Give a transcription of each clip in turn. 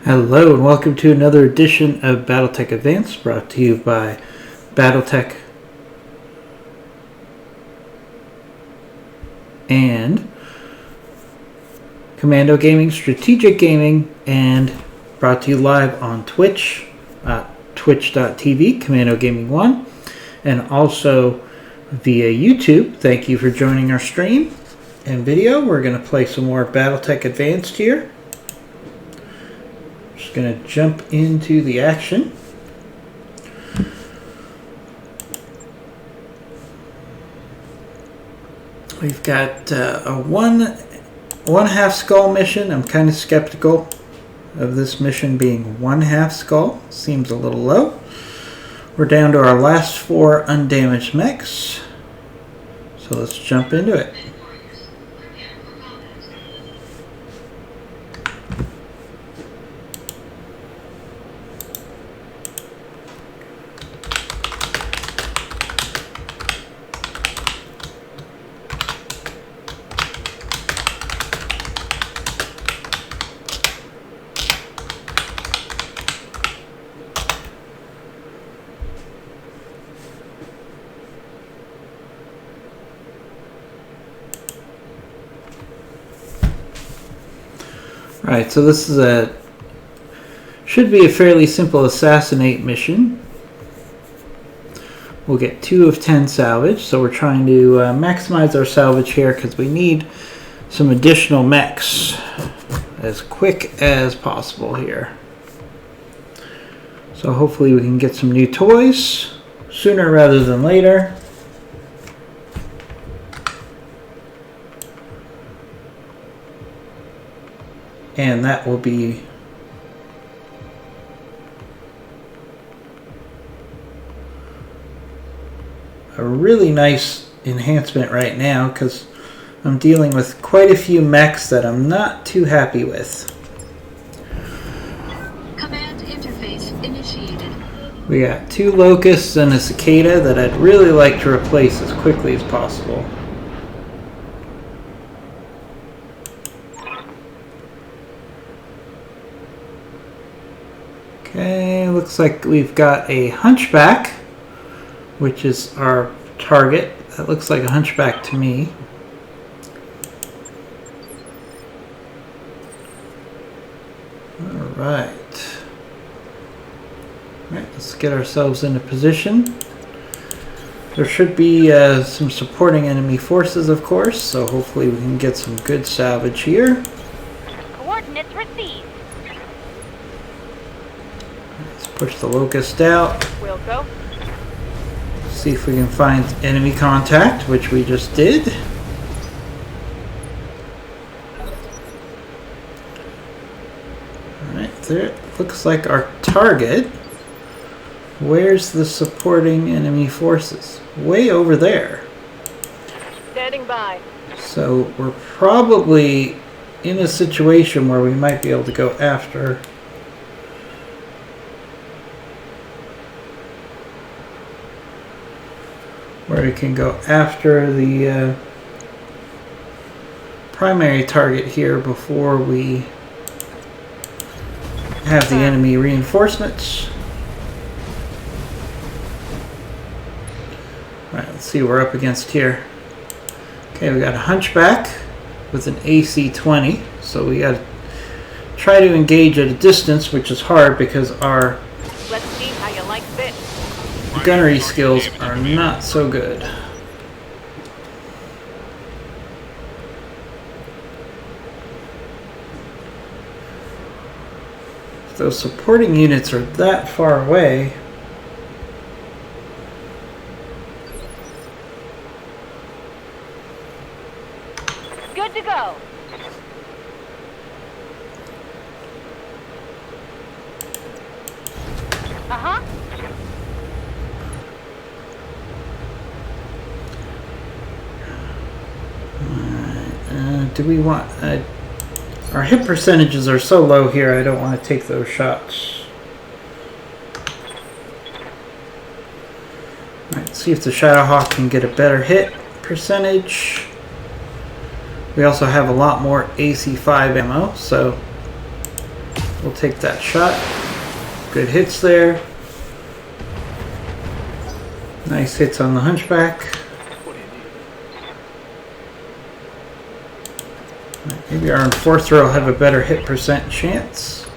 Hello and welcome to another edition of Battletech Advanced, brought to you by Battletech and Commando Gaming, Strategic Gaming, and brought to you live on Twitch, twitch.tv, Commando Gaming 1, and also via YouTube. Thank you for joining our stream and video. We're going to play some more Battletech Advanced here. Just going to jump into the action. We've got a one half skull mission. I'm kind of skeptical of this mission being one half skull. Seems a little low. We're down to our last 4 undamaged mechs. So let's jump into it. Alright, so this is should be a fairly simple assassinate mission. We'll get 2 of 10 salvage, so we're trying to maximize our salvage here because we need some additional mechs as quick as possible here. So hopefully we can get some new toys sooner rather than later. And that will be a really nice enhancement right now because I'm dealing with quite a few mechs that I'm not too happy with. Command interface initiated. We got 2 locusts and a cicada that I'd really like to replace as quickly as possible. Okay, looks like we've got a hunchback, which is our target. That looks like a hunchback to me. Alright. Alright, let's get ourselves into position. There should be some supporting enemy forces, of course, so hopefully we can get some good salvage here. Coordinates received. Push the locust out. We'll go. See if we can find enemy contact, which we just did. Alright, there looks like our target. Where's the supporting enemy forces? Way over there. Standing by. So we're probably in a situation where we might be able to go after the primary target here before we have the enemy reinforcements. Alright, let's see what we're up against here. Okay, we got a hunchback with an AC-20, so we got to try to engage at a distance, which is hard because our Let's see how you like this. gunnery skills are not so good. If those supporting units are that far away, Good to go. Uh-huh. do we want... our hit percentages are so low here, I don't want to take those shots. Alright, let's see if the Shadowhawk can get a better hit percentage. We also have a lot more AC5 ammo, so We'll take that shot. Good hits there. Nice hits on the Hunchback. Maybe our Enforcer will have a better hit percent chance.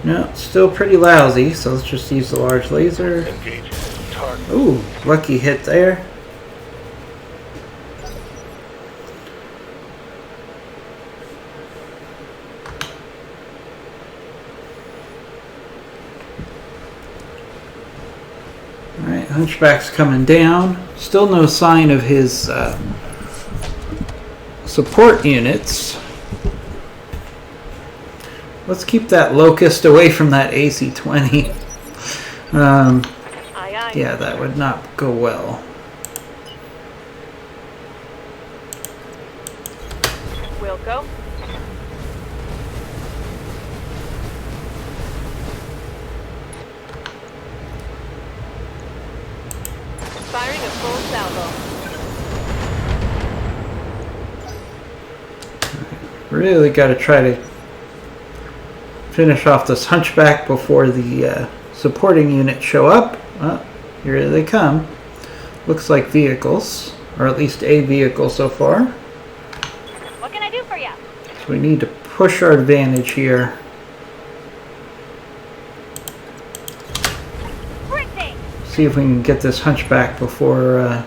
No, still pretty lousy, so let's just use the large laser. Ooh, lucky hit there. Alright, Hunchback's coming down. Still no sign of his support units. Let's keep that Locust away from that AC-20. Aye, aye. Yeah, that would not go well. Wilco. Firing a full salvo. Really got to try to finish off this Hunchback before the supporting units show up. Here they come. Looks like vehicles, or at least a vehicle so far. What can I do for you? So we need to push our advantage here. See if we can get this Hunchback before it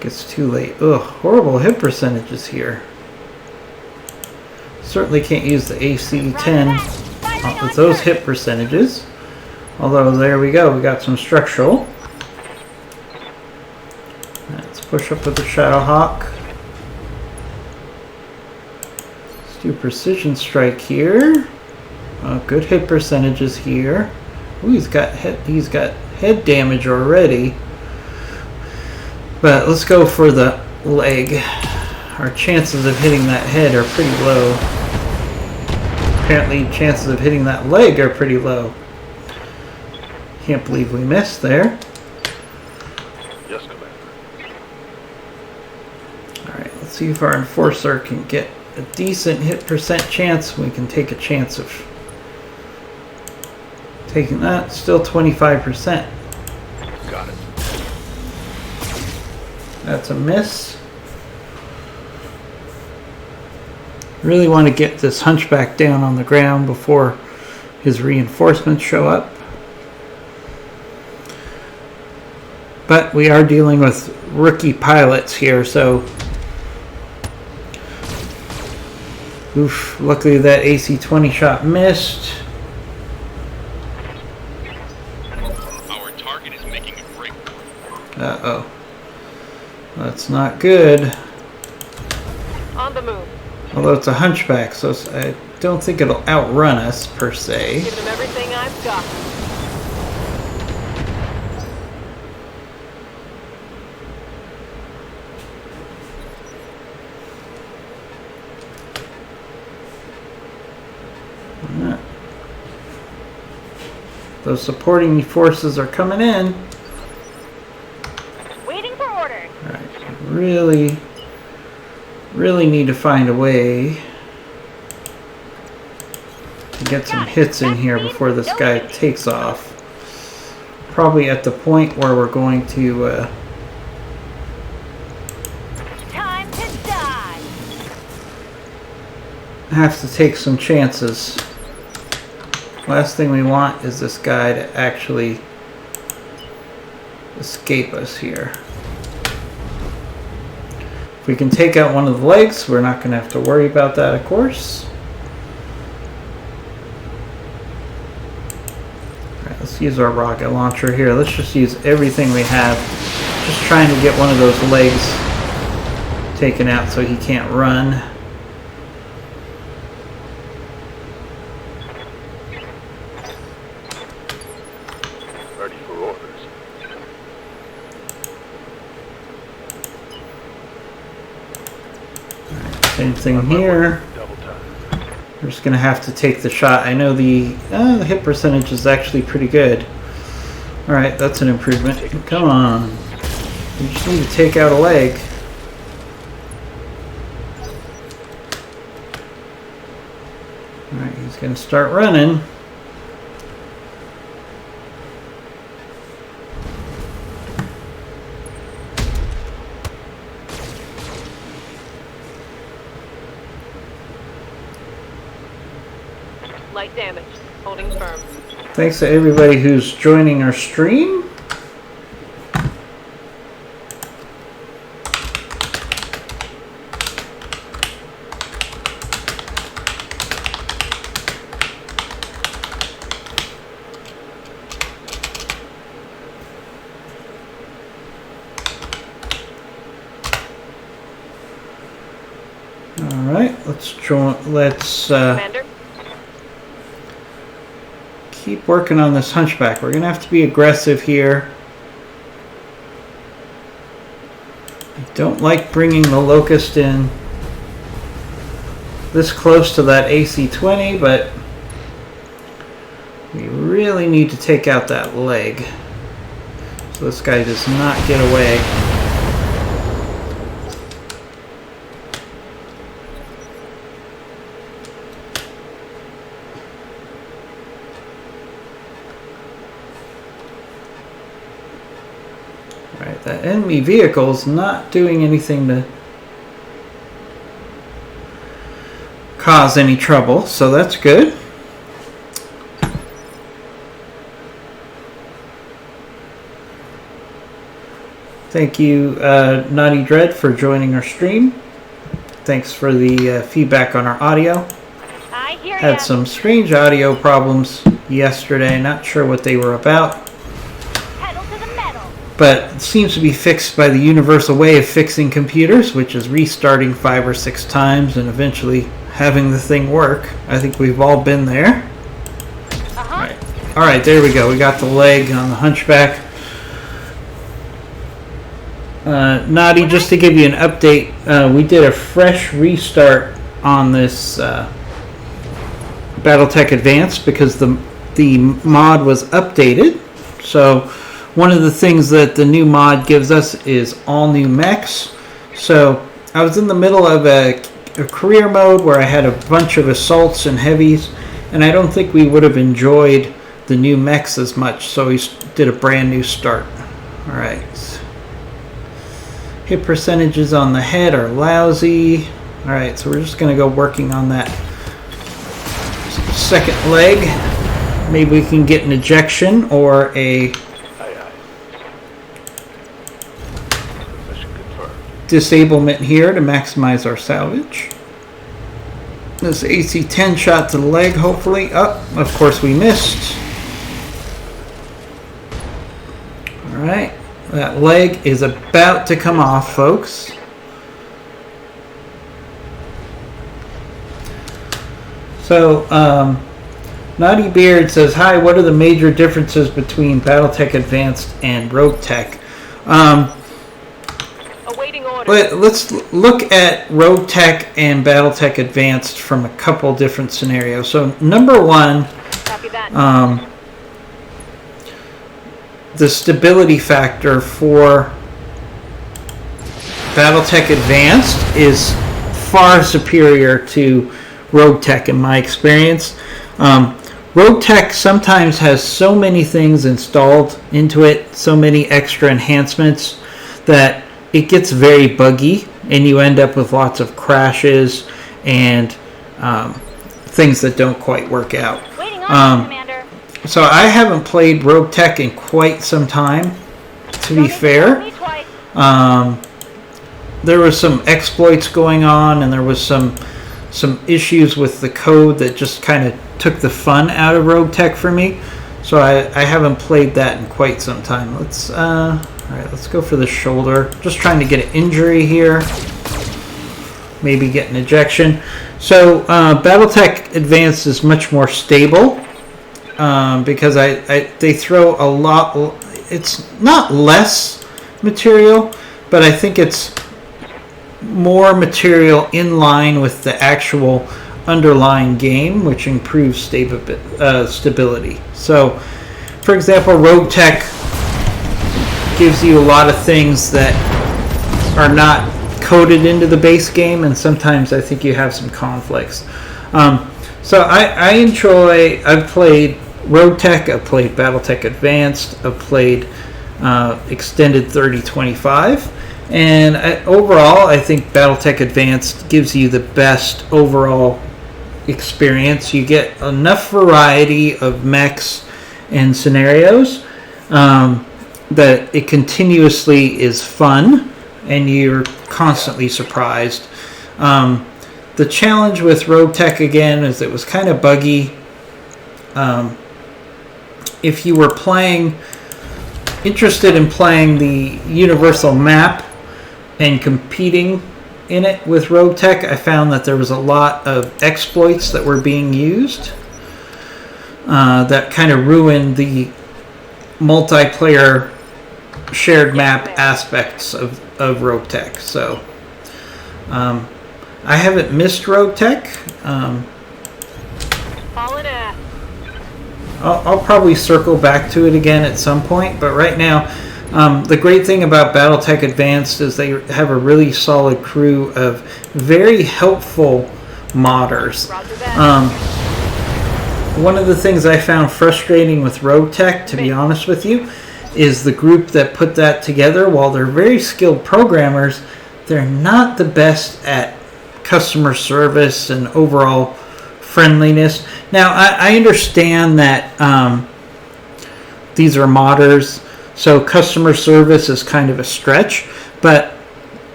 gets too late. Ugh, horrible hit percentages here. Certainly can't use the AC-10 with those hit percentages. Although, there we go. We got some structural. Let's push up with the Shadowhawk. Let's do precision strike here. Good hit percentages here. Ooh, he's got head damage already. But let's go for the leg. Our chances of hitting that head are pretty low. Apparently, chances of hitting that leg are pretty low. Can't believe we missed there. Yes, Commander. Alright, let's see if our Enforcer can get a decent hit percent chance. We can take a chance of taking that. Still 25%. Got it. That's a miss. Really want to get this Hunchback down on the ground before his reinforcements show up. But we are dealing with rookie pilots here, so oof, luckily that AC-20 shot missed. Our target is making a break. Uh-oh. That's not good. On the move. Although it's a Hunchback, so I don't think it'll outrun us, per se. Give them everything I've got. Those supporting forces are coming in. Waiting for orders. Alright, really need to find a way to get some hits in here before this guy takes off. Probably at the point where we're going to Time to die. have to take some chances. Last thing we want is this guy to actually escape us here. If we can take out one of the legs, we're not going to have to worry about that, of course. Alright, let's use our rocket launcher here. Let's just use everything we have. Just trying to get one of those legs taken out so he can't run. Ready for orders. Same thing here. Double time. We're just going to have to take the shot. I know the hit percentage is actually pretty good. Alright, that's an improvement. Come on. We just need to take out a leg. Alright, he's going to start running. Light damage. Holding firm. Thanks to everybody who's joining our stream. All right, let's join. Let's Commander. keep working on this hunchback. We're gonna have to be aggressive here. I don't like bringing the locust in this close to that AC-20, but we really need to take out that leg so this guy does not get away. Alright, that enemy vehicle is not doing anything to cause any trouble, so that's good. Thank you, Naughty Dread, for joining our stream. Thanks for the feedback on our audio. I hear ya. Had some strange audio problems yesterday, not sure what they were about. Pedal to the metal. But it seems to be fixed by the universal way of fixing computers, which is restarting 5 or 6 times and eventually having the thing work. I think we've all been there. All right, there we go. We got the leg on the hunchback. Naughty, just to give you an update, we did a fresh restart on this Battletech Advanced because the mod was updated. So one of the things that the new mod gives us is all new mechs. So I was in the middle of a career mode where I had a bunch of assaults and heavies, and I don't think we would have enjoyed the new mechs as much, so we did a brand new start. Alright. Hit percentages on the head are lousy. Alright, so we're just going to go working on that second leg. Maybe we can get an ejection or a disablement here to maximize our salvage. This AC-10 shot to the leg, hopefully. Oh, of course we missed. Alright, that leg is about to come off, folks. So, Naughty Beard says, hi, what are the major differences between Battletech Advanced and Rogue Tech? Awaiting order. Let's look at Rogue Tech and Battletech Advanced from a couple different scenarios. So, number one, Copy that. the stability factor for Battletech Advanced is far superior to Rogue Tech in my experience. Rogue Tech sometimes has so many things installed into it, so many extra enhancements, that it gets very buggy and you end up with lots of crashes and things that don't quite work out. Waiting on you, Commander. So I haven't played Rogue Tech in quite some time, to be fair. There was some exploits going on, and there was some issues with the code that just kind of took the fun out of Rogue Tech for me. So I haven't played that in quite some time. Let's all right, let's go for the shoulder. Just trying to get an injury here. Maybe get an ejection. So Battletech Advanced is much more stable. Because they throw a lot. It's not less material, but I think it's more material in line with the actual underlying game, which improves stability. So, for example, Rogue Tech gives you a lot of things that are not coded into the base game, and sometimes I think you have some conflicts. So I enjoy. I've played Roguetech. I've played Battletech Advanced. I've played Extended 3025. And overall, I think Battletech Advanced gives you the best overall experience. You get enough variety of mechs and scenarios that it continuously is fun, and you're constantly surprised. The challenge with Roguetech again is it was kind of buggy. If you were interested in playing the universal map and competing in it with Roguetech, I found that there was a lot of exploits that were being used that kind of ruined the multiplayer shared map aspects of Roguetech. So I haven't missed Roguetech. I'll probably circle back to it again at some point, but right now, the great thing about Battletech Advanced is they have a really solid crew of very helpful modders. One of the things I found frustrating with Roguetech, to be honest with you, is the group that put that together. While they're very skilled programmers, they're not the best at customer service and overall friendliness. Now, I understand that these are modders, so customer service is kind of a stretch, but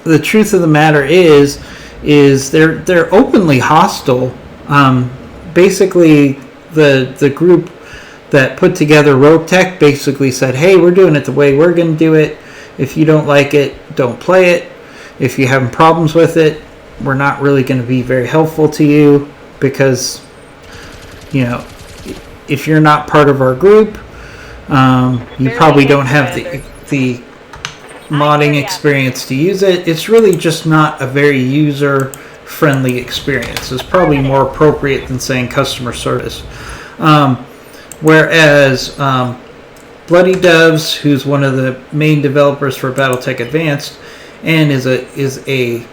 the truth of the matter is they're openly hostile. Basically, the group that put together Roguetech basically said, hey, we're doing it the way we're going to do it. If you don't like it, don't play it. If you're having problems with it, we're not really going to be very helpful to you, because, you know, if you're not part of our group, you probably don't have the modding experience to use it. It's really just not a very user-friendly experience. It's probably more appropriate than saying customer service. Whereas Bloody Doves, who's one of the main developers for Battletech Advanced, and is a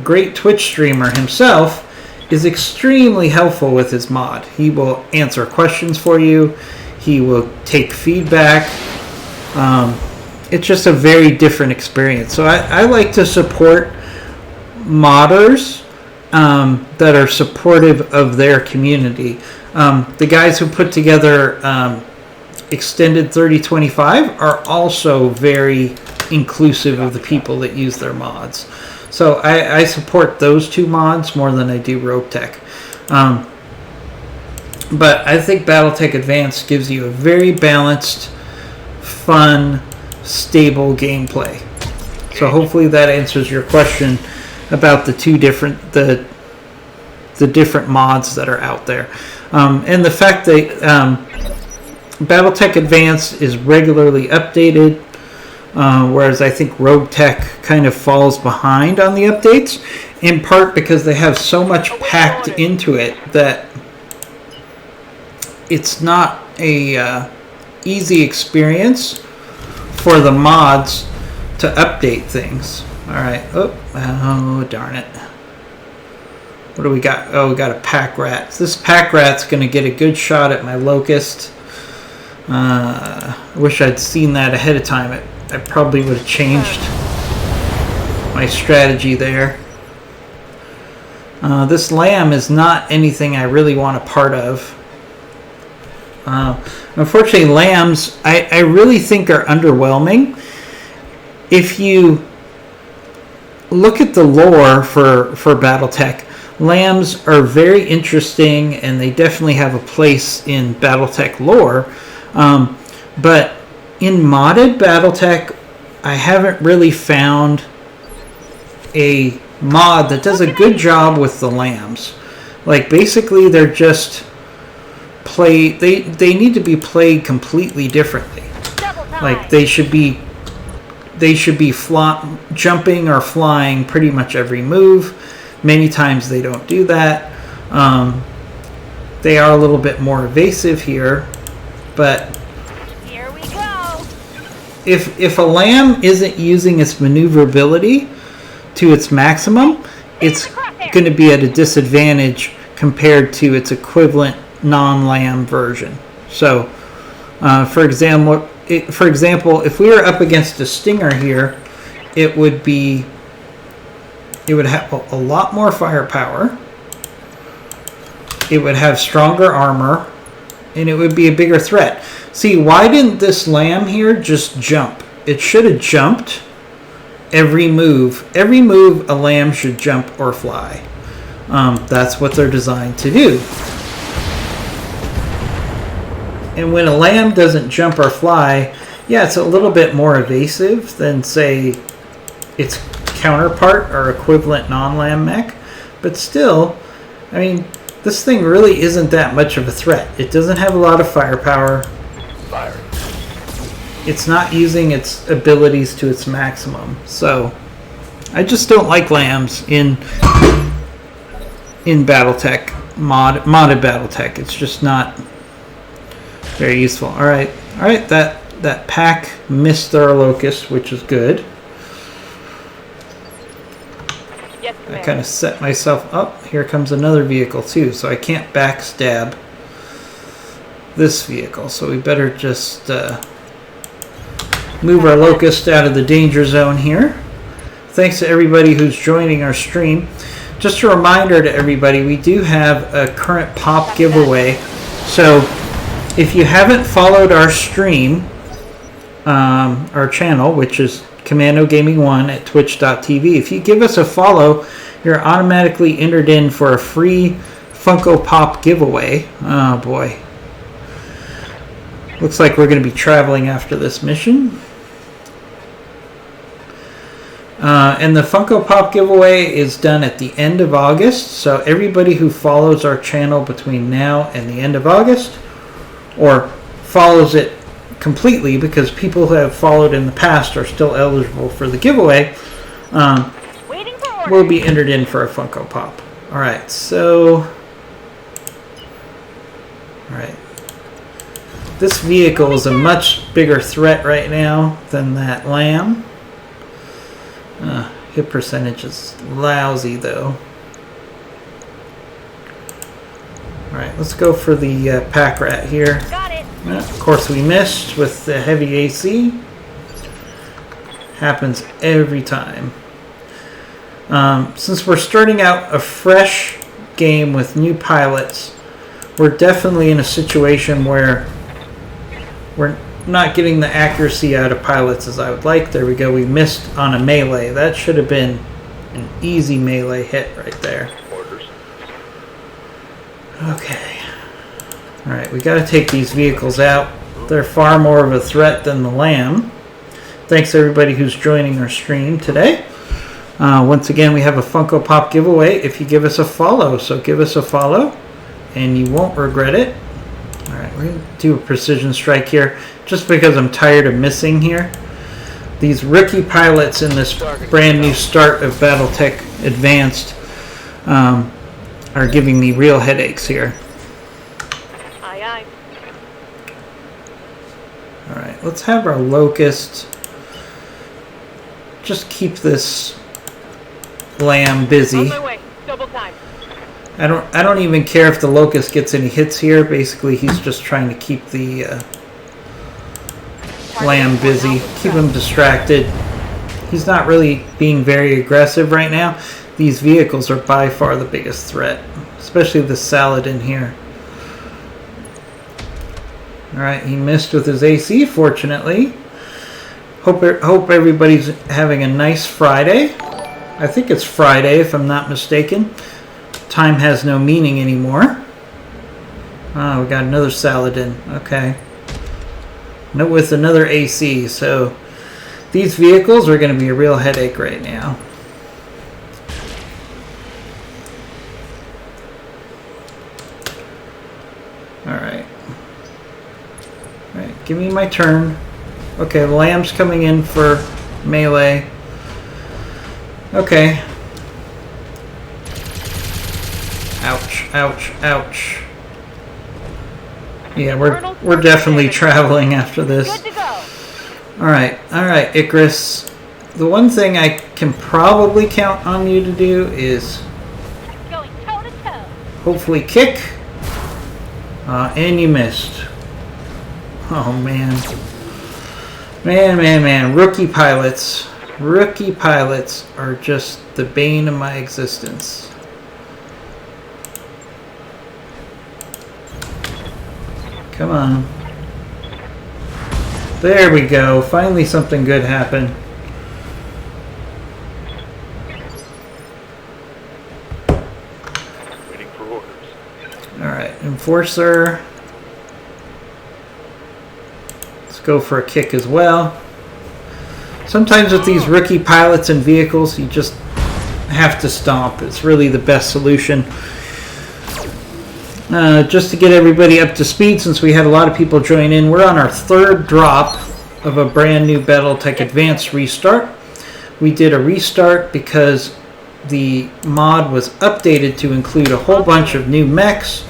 great Twitch streamer himself, is extremely helpful with his mod. He will answer questions for you. He will take feedback. It's just a very different experience. So I like to support modders that are supportive of their community. The guys who put together Extended 3025 are also very inclusive of the people that use their mods. So I support those two mods more than I do Roguetech. But I think Battletech Advanced gives you a very balanced, fun, stable gameplay. So hopefully that answers your question about the different mods that are out there. And the fact that Battletech Advanced is regularly updated, whereas I think Roguetech kind of falls behind on the updates, in part because they have so much packed into it that it's not a easy experience for the mods to update things. Alright, oh darn it. What do we got? Oh, we got a pack rat. This pack rat's going to get a good shot at my locust. I wish I'd seen that ahead of time. I probably would have changed my strategy there. This lamb is not anything I really want a part of. Unfortunately, lambs, I really think are underwhelming. If you look at the lore for Battletech, lambs are very interesting, and they definitely have a place in Battletech lore. But in modded Battletech, I haven't really found a mod that does a good job with the lambs. Like, basically, they're just played. They need to be played completely differently. Like, they should be jumping or flying pretty much every move. Many times they don't do that. They are a little bit more evasive here, but Here we go. if a lamb isn't using its maneuverability to its maximum, it's going to be at a disadvantage compared to its equivalent non-lamb version. So, for example, if we were up against a Stinger here, it would have a lot more firepower. It would have stronger armor, and it would be a bigger threat. See, why didn't this lamb here just jump? It should have jumped every move. Every move, a lamb should jump or fly. That's what they're designed to do. And when a lamb doesn't jump or fly, yeah, it's a little bit more evasive than, say, its counterpart or equivalent non-lamb mech. But still, I mean, this thing really isn't that much of a threat. It doesn't have a lot of firepower. It's not using its abilities to its maximum. So, I just don't like lambs in Battletech, modded Battletech. It's just not very useful. Alright, that pack missed our locust, which is good. Yes, I kind of set myself up. Here comes another vehicle too, so I can't backstab this vehicle. So we better just move our locust out of the danger zone here. Thanks to everybody who's joining our stream. Just a reminder to everybody, we do have a current pop giveaway. So if you haven't followed our stream, our channel, which is Commando Gaming 1 at twitch.tv, if you give us a follow, you're automatically entered in for a free Funko Pop giveaway. Oh boy. Looks like we're going to be traveling after this mission. And the Funko Pop giveaway is done at the end of August. So everybody who follows our channel between now and the end of August, or follows it completely, because people who have followed in the past are still eligible for the giveaway, will be entered in for a Funko Pop. Alright, so... Alright. This vehicle is a much bigger threat right now than that lamb. Hit percentage is lousy though. Alright, let's go for the pack rat here. Got it. Of course we missed with the heavy AC. Happens every time. Since we're starting out a fresh game with new pilots, we're definitely in a situation where we're not getting the accuracy out of pilots as I would like. There we go. We missed on a melee. That should have been an easy melee hit right there. Okay. Alright, we got to take these vehicles out. They're far more of a threat than the lamb. Thanks everybody who's joining our stream today. Once again, we have a Funko Pop giveaway if you give us a follow. So give us a follow and you won't regret it. Alright, we're going to do a precision strike here just because I'm tired of missing here. These rookie pilots in this brand new start of Battletech Advanced are giving me real headaches here. Aye, aye. Alright, let's have our locust just keep this lamb busy. On my way. Double time. I don't even care if the locust gets any hits here. Basically, he's just trying to keep the lamb busy, keep him distracted. He's not really being very aggressive right now. These vehicles are by far the biggest threat, especially the Saladin here. Alright, he missed with his AC, fortunately. Hope everybody's having a nice Friday. I think it's Friday, if I'm not mistaken. Time has no meaning anymore. Oh, we got another Saladin. Okay. No, with another AC, so these vehicles are going to be a real headache right now. Alright. Alright, give me my turn. Okay, the lamb's coming in for melee. Okay. Ouch, ouch, ouch. Yeah, we're definitely traveling after this. Good to go. Alright, Icarus. The one thing I can probably count on you to do is Going toe to toe. Hopefully kick. And you missed. Oh man. Man. Rookie pilots. Rookie pilots are just the bane of my existence. Come on. There we go. Finally something good happened. Waiting for orders. Alright, Enforcer. Let's go for a kick as well. Sometimes with these rookie pilots and vehicles, you just have to stomp. It's really the best solution. Just to get everybody up to speed, since we had a lot of people join in, we're on our third drop of a brand new Battletech Advanced restart. We did a restart because the mod was updated to include a whole bunch of new mechs,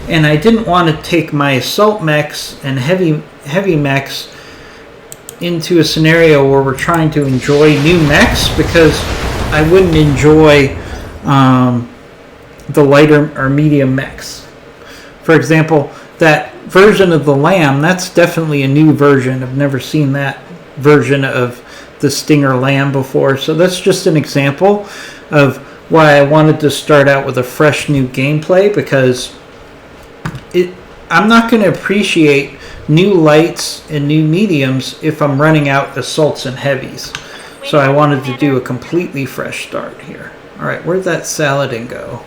and I didn't want to take my assault mechs and heavy mechs into a scenario where we're trying to enjoy new mechs, because I wouldn't enjoy the lighter or medium mechs. For example, that version of the Lamb, that's definitely a new version. I've never seen that version of the Stinger Lamb before. So that's just an example of why I wanted to start out with a fresh new gameplay, because I'm not going to appreciate new lights and new mediums if I'm running out assaults and heavies. So I wanted to do a completely fresh start here. Alright, where'd that Saladin go?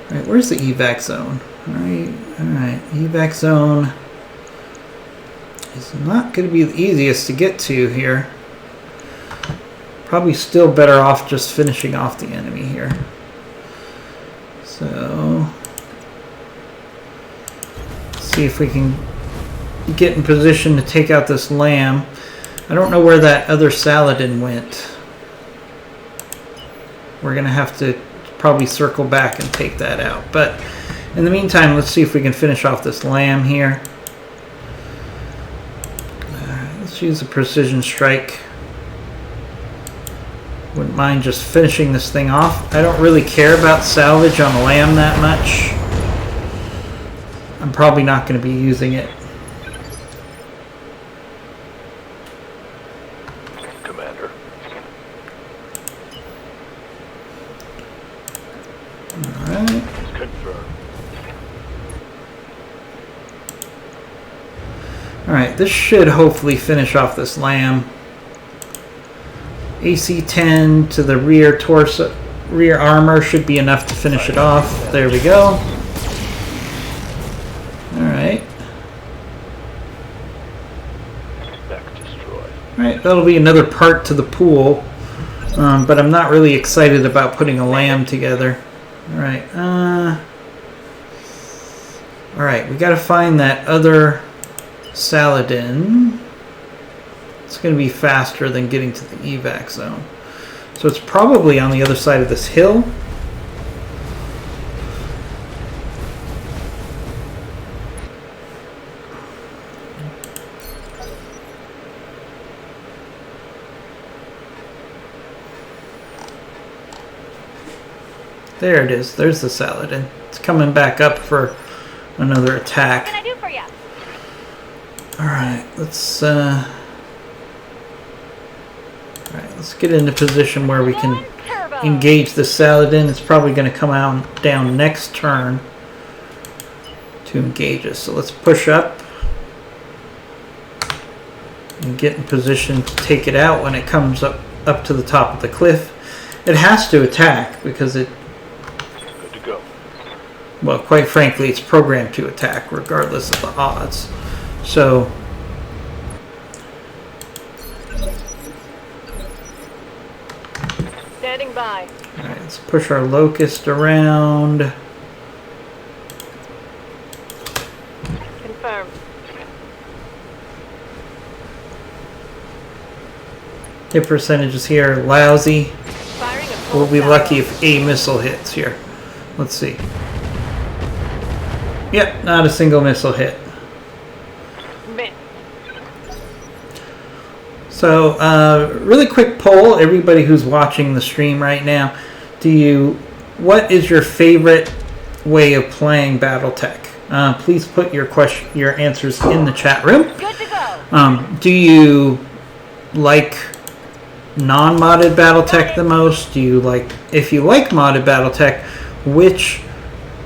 Alright, where's the evac zone? Alright, evac zone is not going to be the easiest to get to here. Probably still better off just finishing off the enemy here. So, let's see if we can get in position to take out this Lamb. I don't know where that other Saladin went. We're going to have to probably circle back and take that out. But in the meantime, let's see if we can finish off this Lamb here. Let's use a precision strike. Wouldn't mind just finishing this thing off. I don't really care about salvage on a Lamb that much. I'm probably not going to be using it. Commander. Alright. Confirmed. Alright, this should hopefully finish off this Lamb. AC-10 to the rear torso, rear armor should be enough to finish it off. There we go. Alright. Alright, that'll be another part to the pool. But I'm not really excited about putting a Lamb together. Alright, alright, we gotta find that other Saladin. It's going to be faster than getting to the evac zone. So it's probably on the other side of this hill. There it is. There's the Saladin. It's coming back up for another attack. What can I do for you? Alright, let's let's get into position where we can engage the Saladin. It's probably going to come out down next turn to engage us. So let's push up and get in position to take it out when it comes up to the top of the cliff. It has to attack because it, Good to go. well, quite frankly, it's programmed to attack regardless of the odds. So Standing by. alright, let's push our Locust around. Confirmed. Hit percentages here, lousy. Firing a full We'll be salvo. lucky if a missile hits here. Let's see. Yep, not a single missile hit. Miss. So, really quick poll, everybody who's watching the stream right now. Do you what is your favorite way of playing Battletech? Please put your answers in the chat room. Good to go. Do you like non-modded Battletech the most? Do you like, if you like modded Battletech, which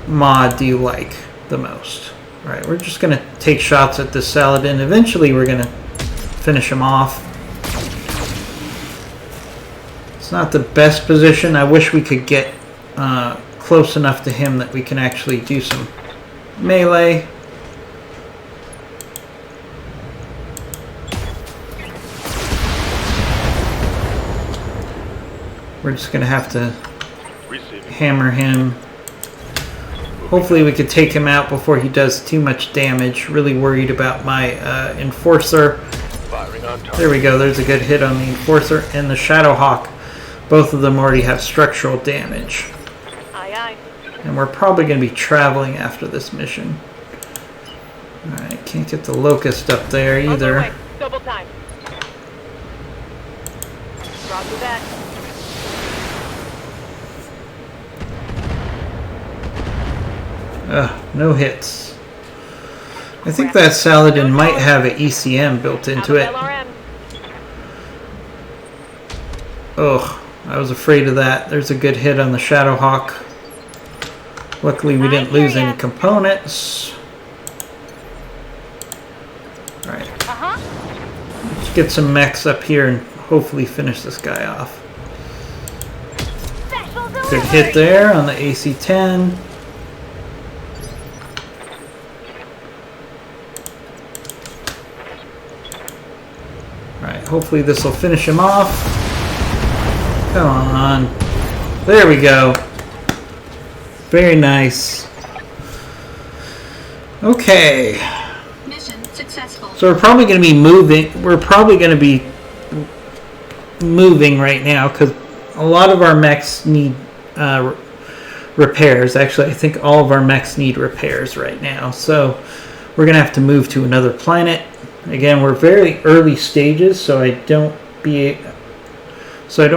mod do you like the most? All right, we're just gonna take shots at this Saladin. Eventually, we're gonna finish him off. It's not the best position. I wish we could get close enough to him that we can actually do some melee. We're just going to have to hammer him. Hopefully we could take him out before he does too much damage. Really worried about my Enforcer. There we go. There's a good hit on the Enforcer and the Shadowhawk. Both of them already have structural damage. Aye, aye. And we're probably going to be traveling after this mission. Alright, can't get the Locust up there either. On my way. Double time. Roger that. No hits. I think that Saladin might have an ECM built into it. Ugh, I was afraid of that. There's a good hit on the Shadowhawk. Luckily we didn't lose any components. Alright. Let's get some mechs up here and hopefully finish this guy off. Good hit there on the AC-10. Alright, hopefully this will finish him off. Come on. There we go. Very nice. Okay. Mission successful. So we're probably going to be moving. We're probably going to be moving right now because a lot of our mechs need repairs. Actually, I think all of our mechs need repairs right now. So we're going to have to move to another planet. Again, we're very early stages, so I don't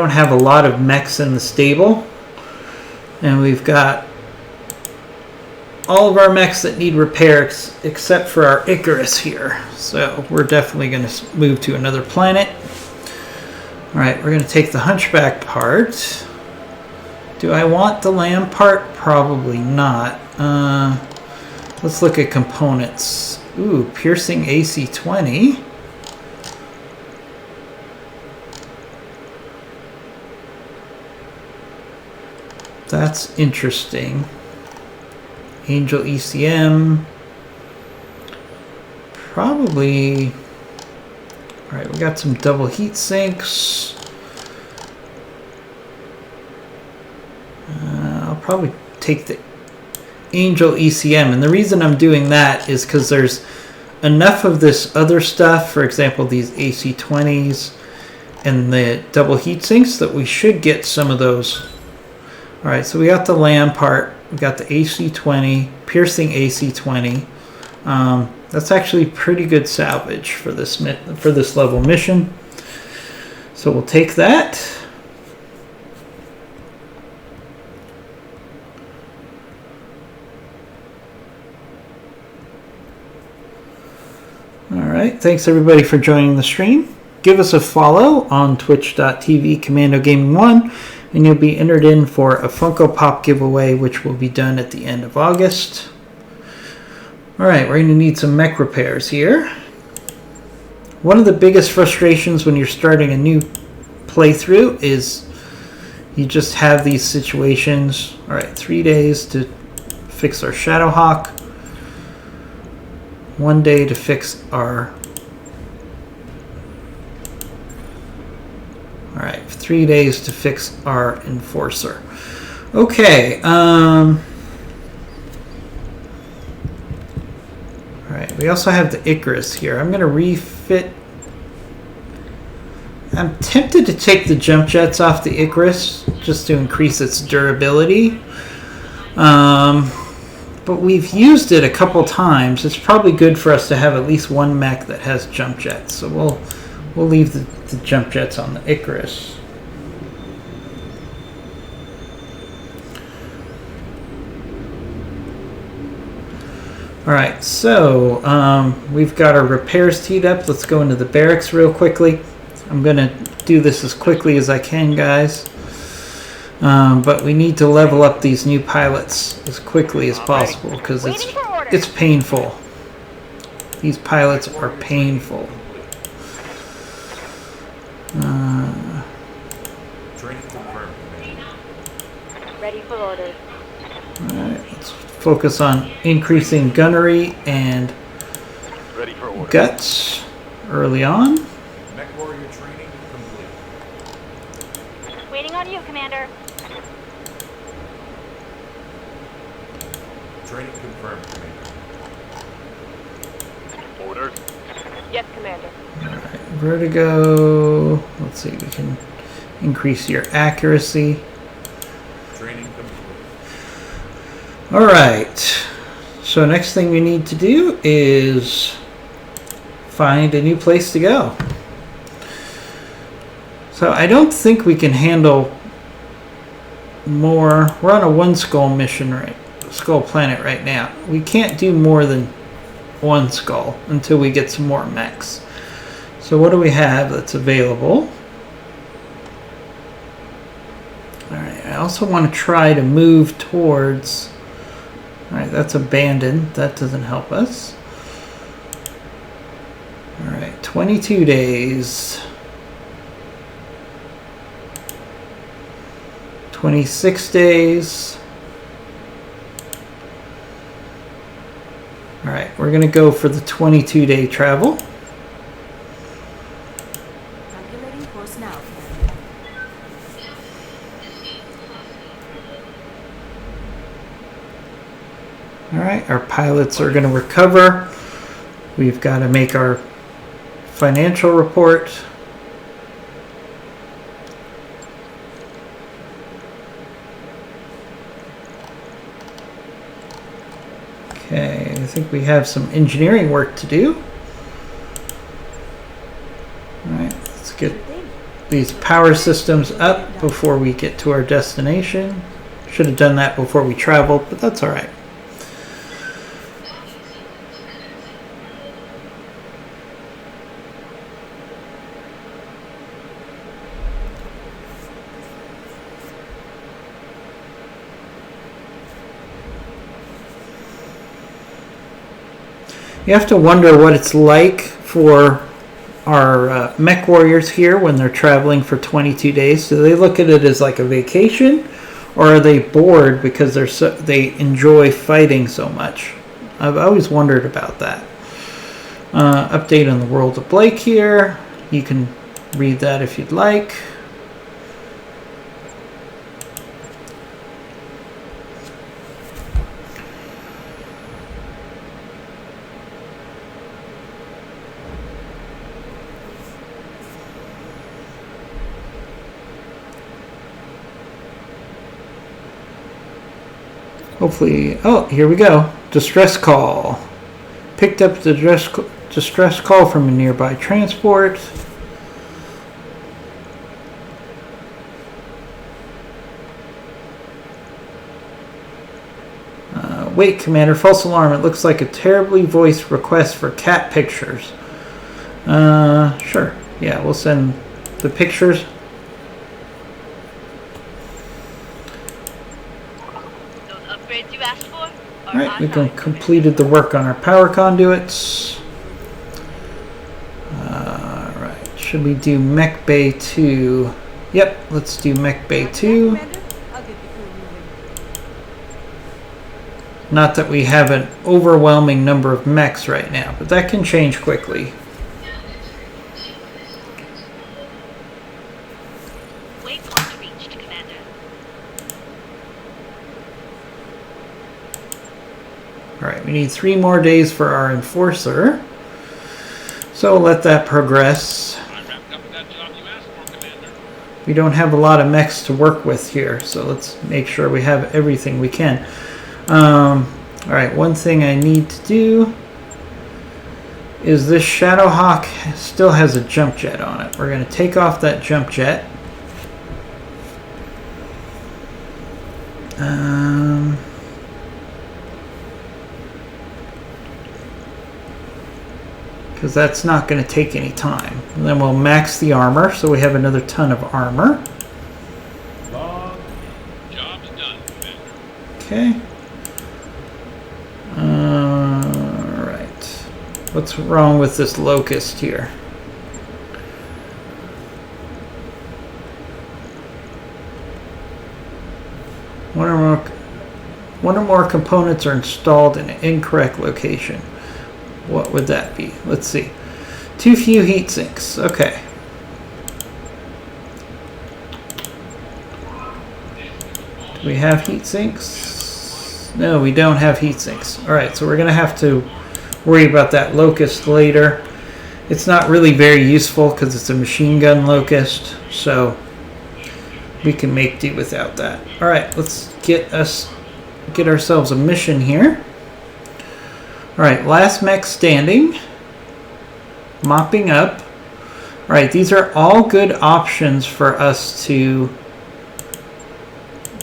have a lot of mechs in the stable. And we've got all of our mechs that need repairs except for our Icarus here. So we're definitely going to move to another planet. Alright, we're going to take the Hunchback part. Do I want the Lamb part? Probably not. Let's look at components. Ooh, piercing AC-20. That's interesting. Angel ECM. Probably. Alright, we got some double heat sinks. I'll probably take the Angel ECM. And the reason I'm doing that is because there's enough of this other stuff, for example, these AC-20s and the double heat sinks, that we should get some of those. Alright, so we got the Lamb part, we got the AC-20, piercing AC-20. That's actually pretty good salvage for this level mission. So we'll take that. Alright, thanks everybody for joining the stream. Give us a follow on twitch.tv Commando Gaming 1, and you'll be entered in for a Funko Pop giveaway, which will be done at the end of August. Alright, we're going to need some mech repairs here. One of the biggest frustrations when you're starting a new playthrough is you just have these situations. Alright, 3 days to fix our Shadowhawk. 1 day to fix our... Alright, 3 days to fix our Enforcer. Okay, alright, we also have the Icarus here. I'm going to refit... I'm tempted to take the jump jets off the Icarus just to increase its durability. But we've used it a couple times. It's probably good for us to have at least one mech that has jump jets. So we'll leave the jump jets on the Icarus. Alright, so we've got our repairs teed up. Let's go into the barracks real quickly. I'm going to do this as quickly as I can, guys. But we need to level up these new pilots as quickly as possible because it's painful. These pilots are painful. Training confirmed. Ready for orders. Alright, let's focus on increasing gunnery and Ready for order. guts early on. Mech warrior training complete. Waiting on you, Commander. Training confirmed, Commander. Orders. Yes, Commander. Vertigo. Let's see, we can increase your accuracy. Training complete. Alright, so next thing we need to do is find a new place to go. So I don't think we can handle more. We're on a one skull mission, right? Skull planet right now. We can't do more than one skull until we get some more mechs. So what do we have that's available? Alright, I also want to try to move towards... Alright, that's abandoned. That doesn't help us. Alright, 22 days. 26 days. Alright, we're going to go for the 22-day travel. Calculating course now. Alright, our pilots are going to recover. We've got to make our financial report. Okay, I think we have some engineering work to do. Alright, let's get these power systems up before we get to our destination. Should have done that before we traveled, but that's alright. You have to wonder what it's like for our mech warriors here when they're traveling for 22 days. Do they look at it as like a vacation, or are they bored because they enjoy fighting so much? I've always wondered about that. Update on the world of Blake here. You can read that if you'd like. Hopefully, oh, here we go. Distress call. Picked up the distress call from a nearby transport. Wait, Commander, false alarm. It looks like a terribly voiced request for cat pictures. Sure. Yeah, we'll send the pictures. Upgrades you asked for? Alright, we've completed the work on our power conduits. Alright, should we do Mech Bay 2? Yep, let's do Mech Bay 2. Commander, I'll get the crew moving. Not that we have an overwhelming number of mechs right now, but that can change quickly. Waypoint reached, Commander. Alright, we need 3 more days for our enforcer. So we'll let that progress. I wrapped up that job you asked for, Commander. We don't have a lot of mechs to work with here, so let's make sure we have everything we can. Alright, one thing I need to do is this Shadowhawk still has a jump jet on it. We're going to take off that jump jet. because that's not going to take any time. And then we'll max the armor, so we have another ton of armor. Long. Job's done, Commander. Okay. Alright. What's wrong with this locust here? One or more components are installed in an incorrect location. What would that be? Let's see. Too few heat sinks. Okay. Do we have heat sinks? No, we don't have heat sinks. Alright, so we're going to have to worry about that locust later. It's not really very useful because it's a machine gun locust, so we can make do without that. Alright, let's get ourselves a mission here. Alright, last mech standing. Mopping up. Alright, these are all good options for us to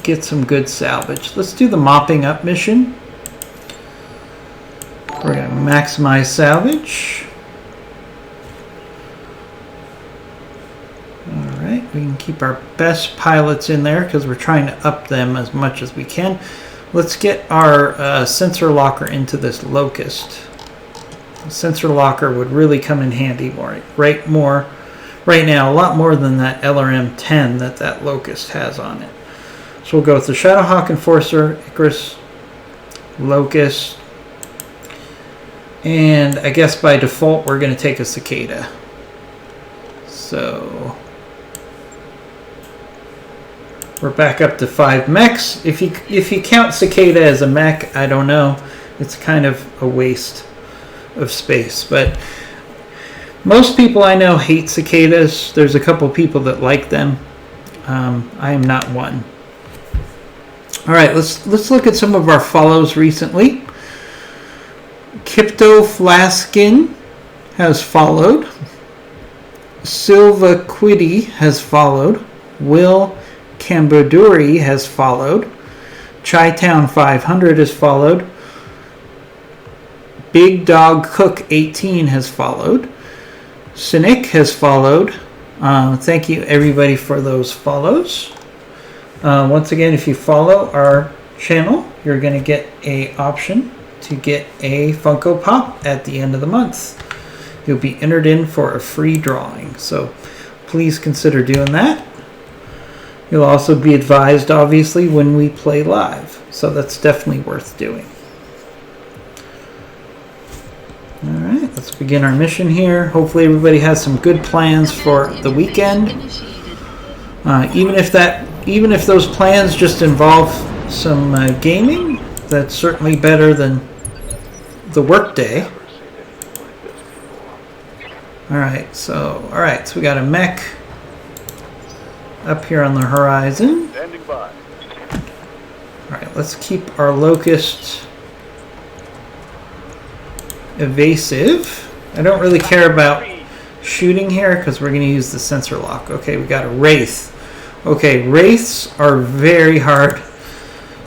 get some good salvage. Let's do the mopping up mission. We're going to maximize salvage. Alright, we can keep our best pilots in there because we're trying to up them as much as we can. Let's get our sensor locker into this locust. The sensor locker would really come in handy right now, a lot more than that LRM-10 that locust has on it. So we'll go with the Shadowhawk Enforcer, Icarus, Locust, and I guess by default we're going to take a Cicada. So we're back up to 5 mechs. If you count Cicada as a mech, I don't know. It's kind of a waste of space. But most people I know hate cicadas. There's a couple people that like them. I am not one. All right, let's look at some of our follows recently. Kipto Flaskin has followed. Silva Quiddy has followed. Will Cambaduri has followed. Chi-Town 500 has followed. Big Dog Cook 18 has followed. Cynic has followed. Thank you everybody for those follows. Once again, if you follow our channel, you're going to get an option to get a Funko Pop at the end of the month. You'll be entered in for a free drawing, so please consider doing that. You'll also be advised, obviously, when we play live, so that's definitely worth doing. Alright, let's begin our mission here. Hopefully everybody has some good plans for the weekend. Even if those plans just involve some gaming, that's certainly better than the work day. Alright, so we got a mech up here on the horizon. Standing by. Alright, let's keep our locust evasive. I don't really care about shooting here because we're going to use the sensor lock. Okay, we got a wraith. Okay, wraiths are very hard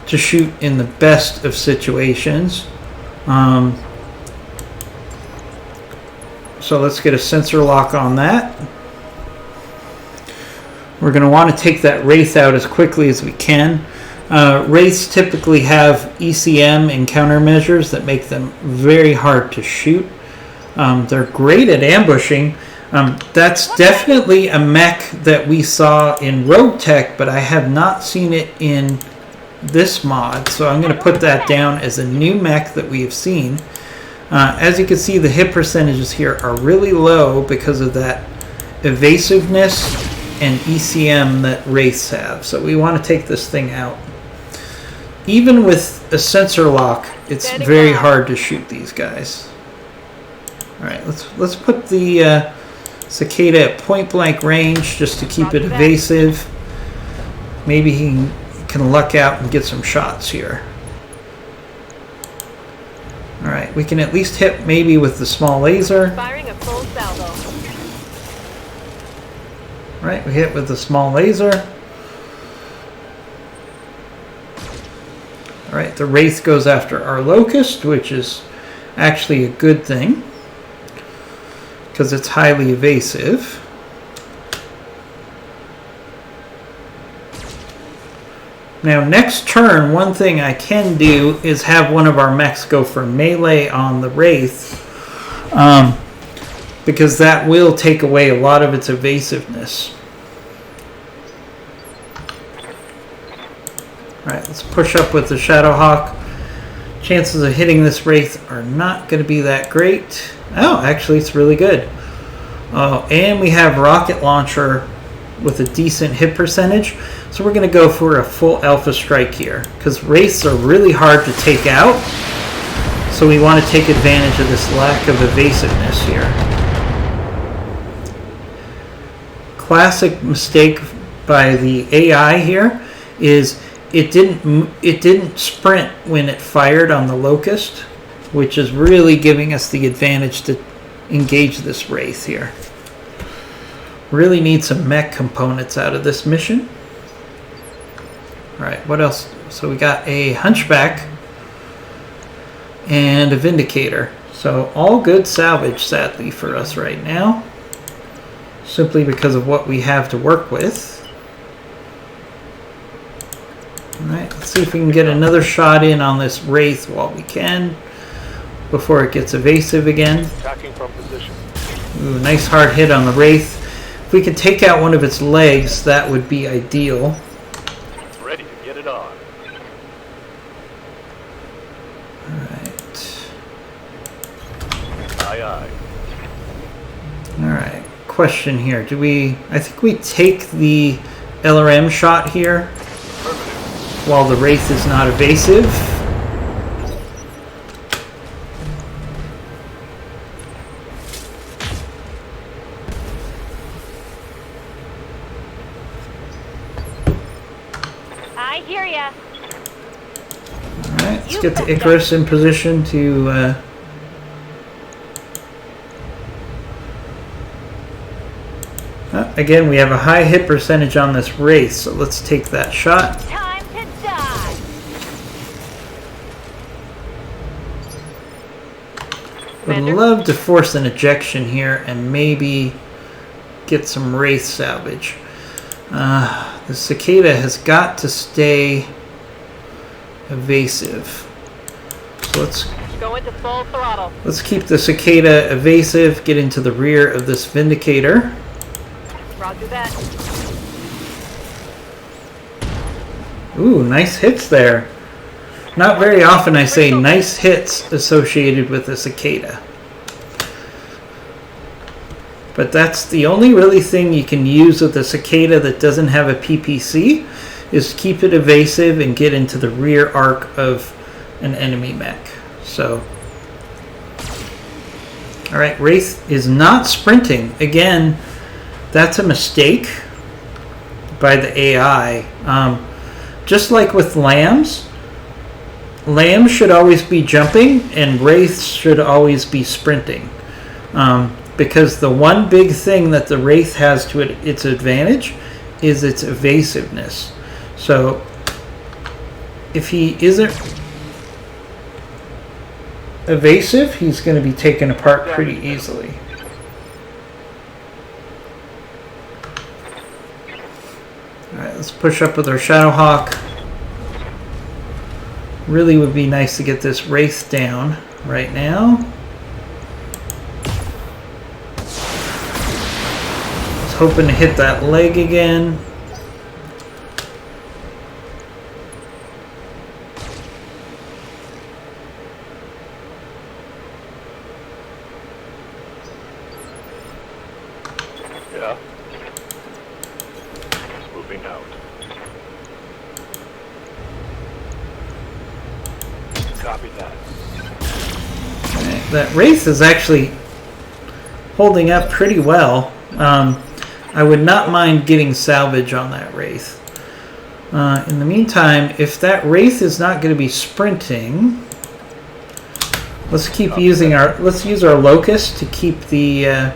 to shoot in the best of situations. So let's get a sensor lock on that. We're going to want to take that wraith out as quickly as we can. Wraiths typically have ECM and countermeasures that make them very hard to shoot. They're great at ambushing. That's definitely a mech that we saw in Rogue Tech, but I have not seen it in this mod, so I'm going to put that down as a new mech that we have seen. As you can see, the hit percentages here are really low because of that evasiveness and ECM that wraiths have. So we want to take this thing out. Even with a sensor lock, it's very hard to shoot these guys. Alright, let's put the Cicada at point blank range just to keep it evasive. Maybe he can luck out and get some shots here. Alright, we can at least hit maybe with the small laser. Firing a full salvo. Alright, we hit with the small laser. Alright, the Wraith goes after our Locust, which is actually a good thing. because it's highly evasive. Now, next turn, one thing I can do is have one of our mechs go for melee on the Wraith, because that will take away a lot of its evasiveness. Alright, let's push up with the Shadowhawk. Chances of hitting this Wraith are not going to be that great. Oh, actually, it's really good. Oh, and we have Rocket Launcher with a decent hit percentage. So we're going to go for a full Alpha Strike here, because Wraiths are really hard to take out. So we want to take advantage of this lack of evasiveness here. Classic mistake by the AI here is it didn't sprint when it fired on the Locust, which is really giving us the advantage to engage this Wraith here. Really need some mech components out of this mission. Alright, what else? So we got a Hunchback and a Vindicator. So all good salvage, sadly, for us right now. Simply because of what we have to work with. Alright, let's see if we can get another shot in on this Wraith while we can, before it gets evasive again. Attacking from position. Ooh, nice hard hit on the Wraith. If we could take out one of its legs, that would be ideal. Ready to get it on. Alright. Aye, aye. Alright. Question here. Do we... I think we take the LRM shot here while the Wraith is not evasive. I hear ya. Alright, let's get the Icarus in position to... again, we have a high hit percentage on this Wraith, so let's take that shot. Time to die. Would Commander? love to force an ejection here and maybe get some Wraith salvage. The Cicada has got to stay evasive. So Go into full throttle. let's keep the Cicada evasive, get into the rear of this Vindicator. Roger that. Ooh, nice hits there. Not very often I say nice hits associated with a Cicada. But that's the only really thing you can use with a Cicada that doesn't have a PPC, is keep it evasive and get into the rear arc of an enemy mech. So, alright, Wraith is not sprinting. Again, that's a mistake by the AI. Just like with lambs should always be jumping and Wraiths should always be sprinting. Because the one big thing that the Wraith has to its advantage is its evasiveness. So if he isn't evasive, he's going to be taken apart pretty easily. Alright, let's push up with our Shadowhawk. Really would be nice to get this Wraith down right now. Was hoping to hit that leg again. Yeah. Moving out. Copy that. That Wraith is actually holding up pretty well. I would not mind getting salvage on that Wraith. In the meantime, if that Wraith is not going to be sprinting, let's use our Locust to keep the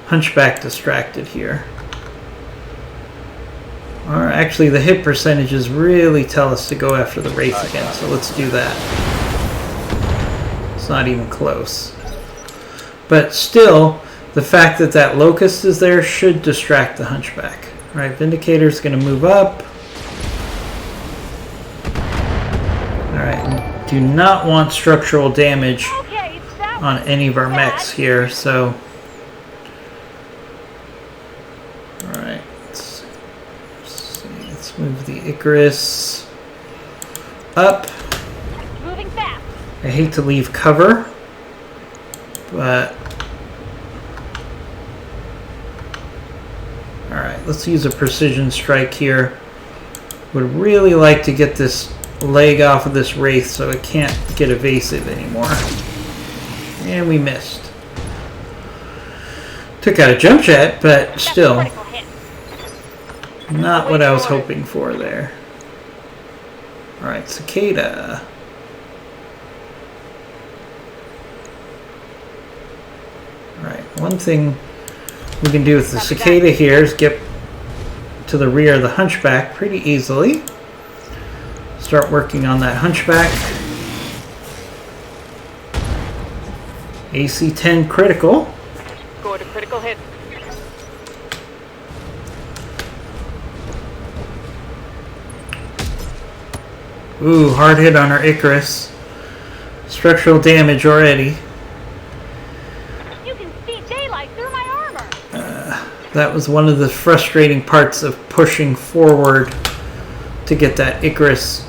Hunchback distracted here. Or actually, the hit percentages really tell us to go after the Wraith again, so let's do that. It's not even close. But still, the fact that that locust is there should distract the hunchback. Right, Vindicator's going to move up. Alright, do not want structural damage Okay, that on any of our mechs here, so... Alright, let's see, let's move the Icarus up. moving fast. I hate to leave cover, but... Alright, let's use a precision strike here. Would really like to get this leg off of this Wraith so it can't get evasive anymore. And we missed. Took out a jump jet, but That's still, a critical hit. not what I was hoping for there. Alright, Cicada. Alright, one thing we can do with the Cicada here is get to the rear of the hunchback pretty easily. Start working on that hunchback. AC 10 critical. Go to critical hit. Ooh, hard hit on our Icarus. Structural damage already. You can see daylight through my armor. That was one of the frustrating parts of pushing forward to get that Icarus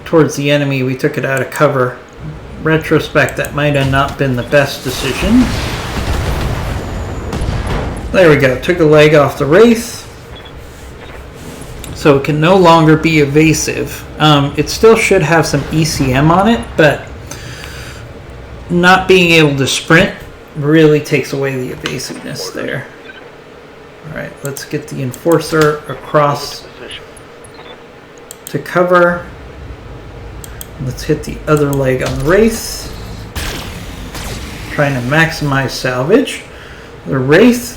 towards the enemy. We took it out of cover. Retrospect, that might have not been the best decision. There we go. Took a leg off the Wraith. So it can no longer be evasive. It still should have some ECM on it, but not being able to sprint really takes away the evasiveness there. Alright, let's get the Enforcer across to cover. Let's hit the other leg on the Wraith. Trying to maximize salvage. The Wraith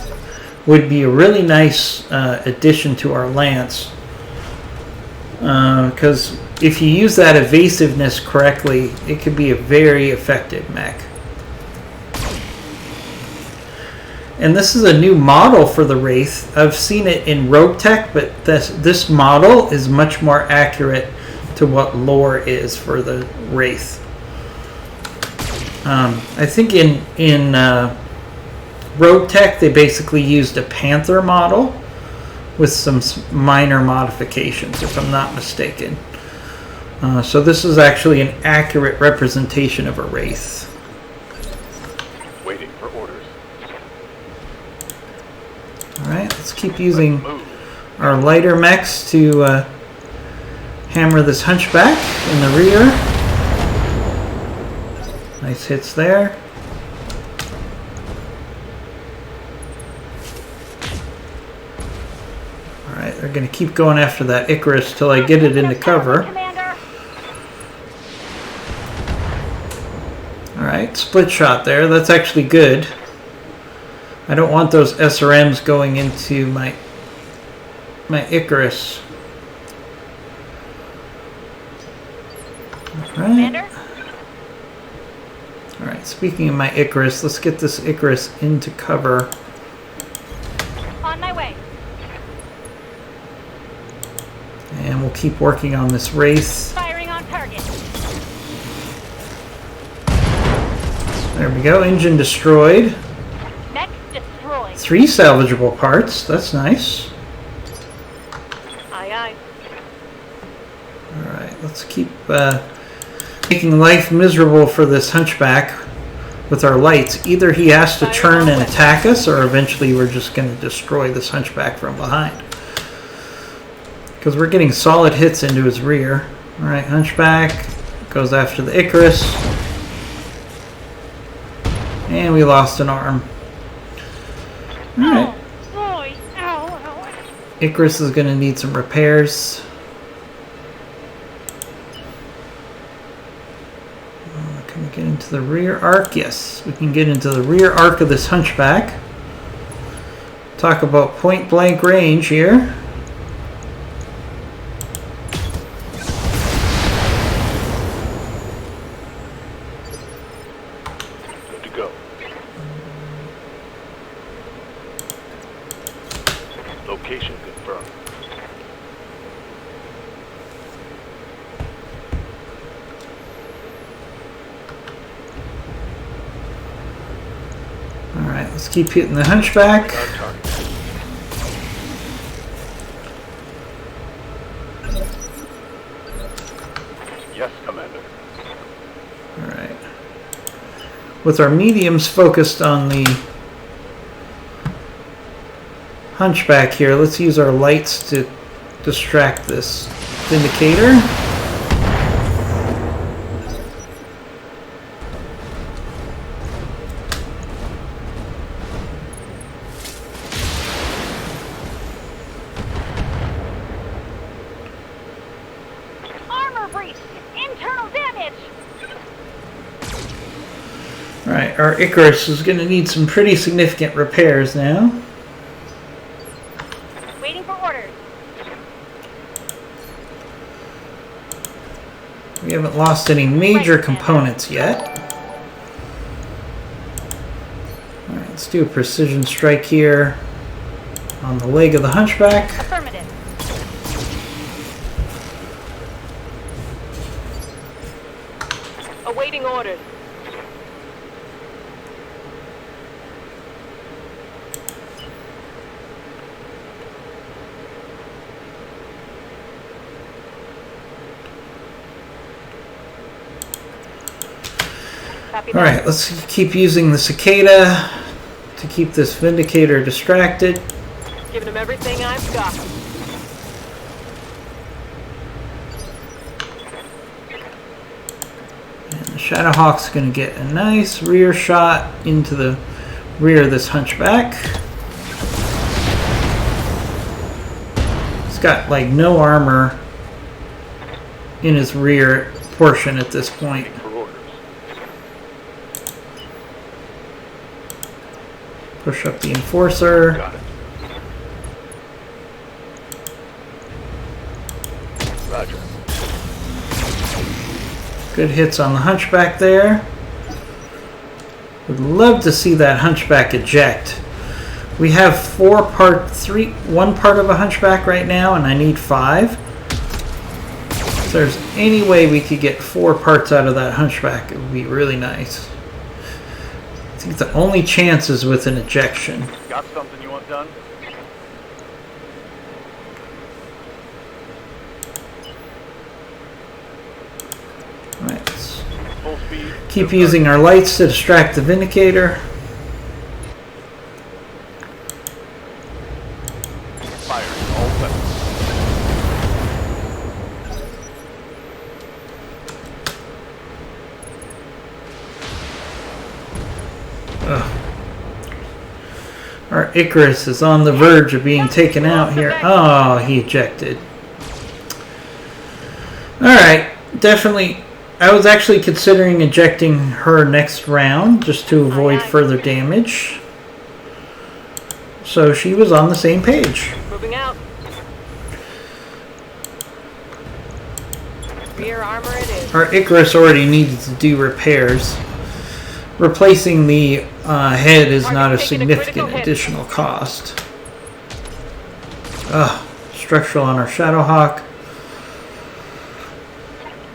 would be a really nice addition to our Lance. Because if you use that evasiveness correctly, it could be a very effective mech. And this is a new model for the Wraith. I've seen it in Rogue Tech, but this model is much more accurate to what lore is for the Wraith. I think in Rogue Tech they basically used a Panther model with some minor modifications, if I'm not mistaken. So this is actually an accurate representation of a Wraith. Waiting for orders. Alright, let's keep using our lighter mechs to hammer this hunchback in the rear. Nice hits there. Alright, they're going to keep going after that Icarus till I get it into cover. Commander. Alright, split shot there. That's actually good. I don't want those SRMs going into my Icarus. Commander. Alright, speaking of my Icarus, let's get this Icarus into cover. On my way. And we'll keep working on this Wraith. Firing on target. There we go, engine destroyed. Mech destroyed. 3 salvageable parts, that's nice. Aye, aye. Alright, let's keep making life miserable for this hunchback with our lights. Either he has to turn and attack us, or eventually we're just going to destroy this hunchback from behind. Because we're getting solid hits into his rear. Alright, hunchback goes after the Icarus. And we lost an arm. Alright. Boy. Ow, ow. Icarus is going to need some repairs. Can we get into the rear arc? Yes, we can get into the rear arc of this hunchback. Talk about point blank range here. Good to go. Let's keep hitting the hunchback. On target. Yes, Commander. Alright. With our mediums focused on the hunchback here, let's use our lights to distract this Vindicator. Armor breach! Internal damage! Alright, our Icarus is going to need some pretty significant repairs now. Waiting for orders. We haven't lost any major components yet. Alright, let's do a precision strike here on the leg of the hunchback. Affirmative. Awaiting orders. Copy that. Alright, let's keep using the Cicada to keep this Vindicator distracted. Giving him everything I've got. And the Shadowhawk's going to get a nice rear shot into the rear of this hunchback. He's got like no armor in his rear portion at this point. For orders. Push up the Enforcer. Got it. Roger. Good hits on the hunchback there. Would love to see that hunchback eject. We have one part of a hunchback right now, and I need 5. If there's any way we could get 4 parts out of that hunchback, it would be really nice. I think the only chance is with an ejection. Got something you want done? Right, let's Full speed. keep using our lights to distract the Vindicator. Firing all weapons. Our Icarus is on the verge of being taken out here. Oh, he ejected. Alright, definitely. I was actually considering ejecting her next round just to avoid further damage. So she was on the same page. Moving out. Rear armor it is. Our Icarus already needed to do repairs. Replacing the head is not a significant additional cost. Structural on our Shadowhawk.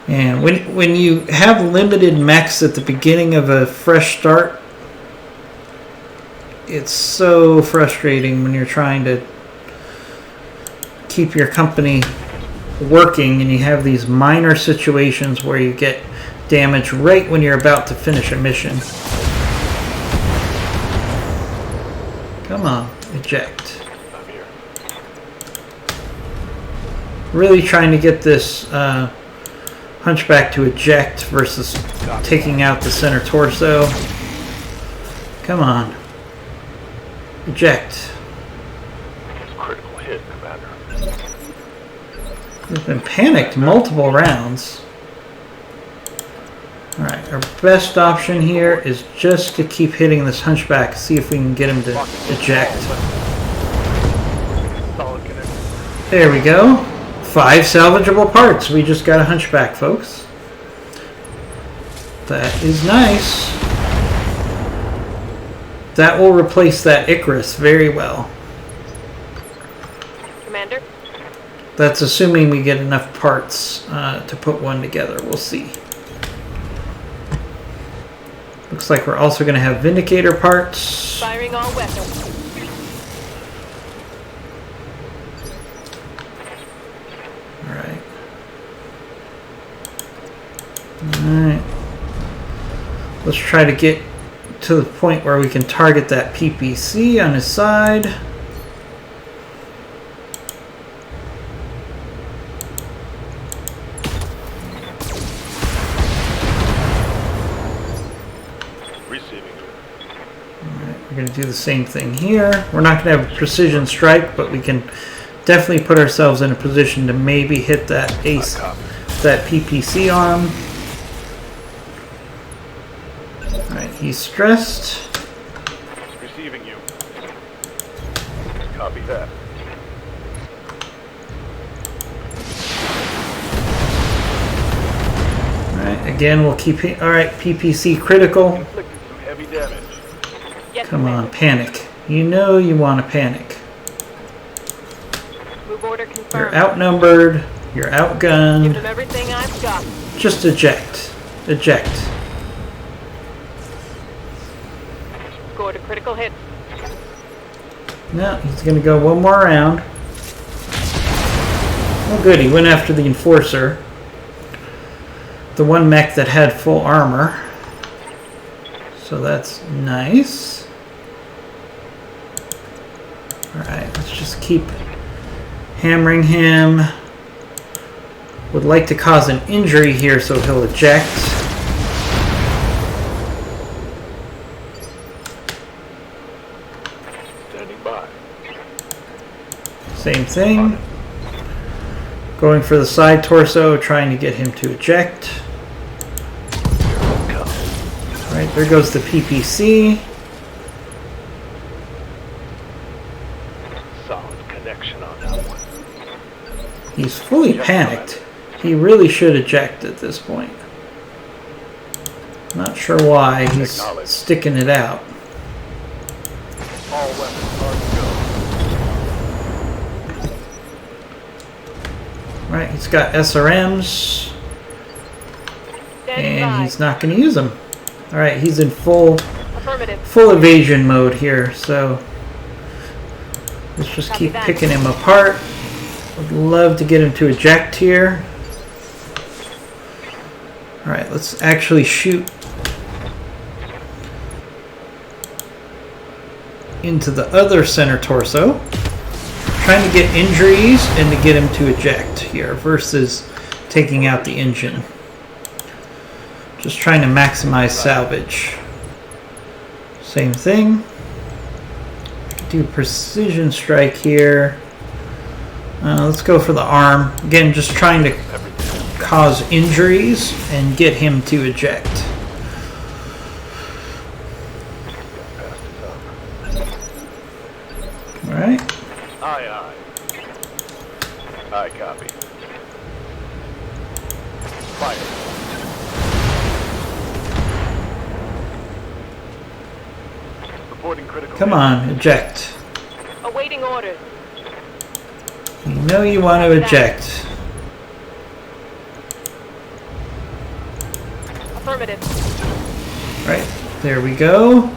And when you have limited mechs at the beginning of a fresh start, it's so frustrating when you're trying to keep your company working and you have these minor situations where you get damage right when you're about to finish a mission. Come on, eject. I'm here. Really trying to get this hunchback to eject versus taking out the center torso. Come on. Eject. Critical hit, Commander. We've been panicked multiple rounds. Alright, our best option here is just to keep hitting this hunchback, see if we can get him to eject. Solid connection. There we go. 5 salvageable parts. We just got a hunchback, folks. That is nice. That will replace that Icarus very well. Commander. That's assuming we get enough parts to put one together. We'll see. Looks like we're also going to have Vindicator parts. Firing all weapons. Alright. Alright. Let's try to get to the point where we can target that PPC on his side. We're going to do the same thing here. We're not going to have a precision strike, but we can definitely put ourselves in a position to maybe hit that that PPC arm. Alright, he's stressed. Receiving you. Copy that. Alright, again, we'll keep it. Alright, PPC critical. Inflicted some heavy damage. Yes, Come on, Commander. panic. You know you want to panic. Move order You're confirmed. outnumbered. You're Give outgunned. them everything I've got. Just eject. Eject. Score to critical hits. No, he's going to go one more round. Oh good, he went after the Enforcer. The one mech that had full armor. So that's nice. Alright, let's just keep hammering him. Would like to cause an injury here, so he'll eject. Standing by. Same thing. Going for the side torso, trying to get him to eject. Alright, there goes the PPC. Solid connection on that one. He's fully panicked. He really should eject at this point. Not sure why he's sticking it out. All weapons are to go. Right, he's got SRMs, Standing and by. he's not going to use them. Alright, he's in full Affirmative. evasion mode here, so let's just keep picking him apart. Would love to get him to eject here. Alright, let's actually shoot into the other center torso. Trying to get injuries and to get him to eject here versus taking out the engine. Just trying to maximize salvage. Same thing. Do precision strike here. Let's go for the arm. Again, just trying to cause injuries and get him to eject. Alright. Aye, aye. Aye, copy. Fire. Reporting critical. Come on, eject. Awaiting orders. You know you want to eject. Affirmative. Right, there we go.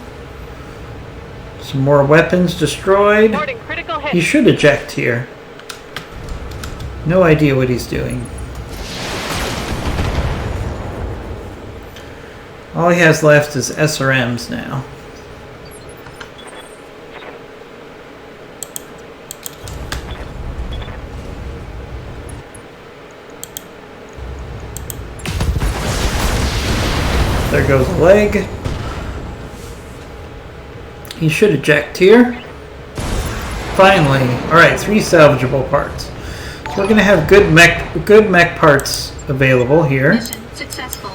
Some more weapons destroyed. Reporting critical hits. He should eject here. No idea what he's doing. All he has left is SRMs now. There goes a leg. He should eject here. Finally. Alright, 3 salvageable parts. So we're going to have good mech parts available here. Mission successful.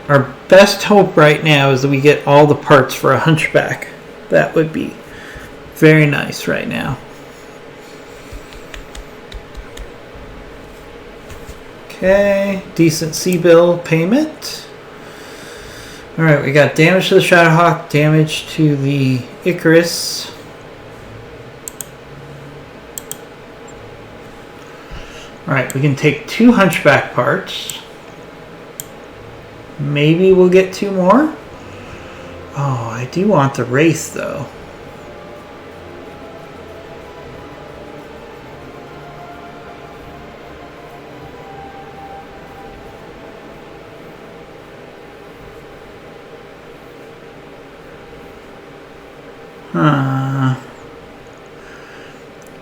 Our best hope right now is that we get all the parts for a hunchback. That would be very nice right now. Okay, decent C-bill payment. Alright, we got damage to the Shadowhawk, damage to the Icarus. Alright, we can take 2 hunchback parts. Maybe we'll get 2 more. Oh, I do want the race though.